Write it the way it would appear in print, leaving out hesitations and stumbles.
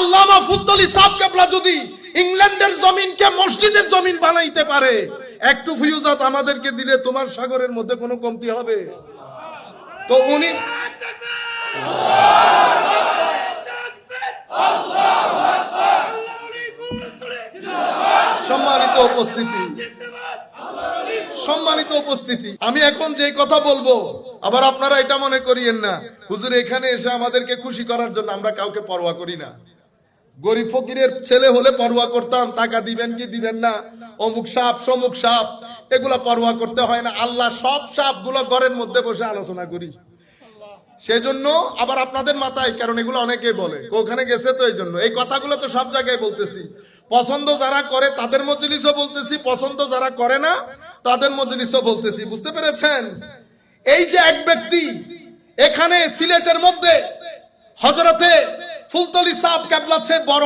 আল্লামা ফুলতলি সাহেব কেবলা যদি ইংল্যান্ডের জমিনকে মসজিদের জমিন বানাইতে পারে, একটু ফিউজাত আমাদেরকে দিলে তোমার সাগরের মধ্যে কোনো কমতি হবে? তো উনি সম্মানিত উপস্থিতি, আমি এখন যে কথা বলবো আবার আপনারা এটা মনে করিয়েন না হুজুর এখানে এসে আমাদেরকে খুশি করার জন্য আমরা কাউকে পরোয়া করি না। গরিব ফকিরের ছেলে হলে পরোয়া করতাম, টাকা দিবেন কি দিবেন না, অমুক সাপ সমুক সাপ, এগুলা পরোয়া করতে হয় না। আল্লাহ সব সাপ গুলো ঘরের মধ্যে বসে আলোচনা করি। সেজন্য আবার আপনাদের মাথায়, কারণ এগুলো অনেকে বলে ওখানে গেছে, তো এই জন্য এই কথাগুলো তো সব জায়গায় বলতেছি। পছন্দ যারা করে তাদের মজলিসও বলতেছি, পছন্দ যারা করে না তাদের মজলিসও বলতেছি। বুঝতে পেরেছেন? এই যে এক ব্যক্তি এখানে সিলেটের মধ্যে হযরতে ফুলতলি সাহেব কেবলা বড়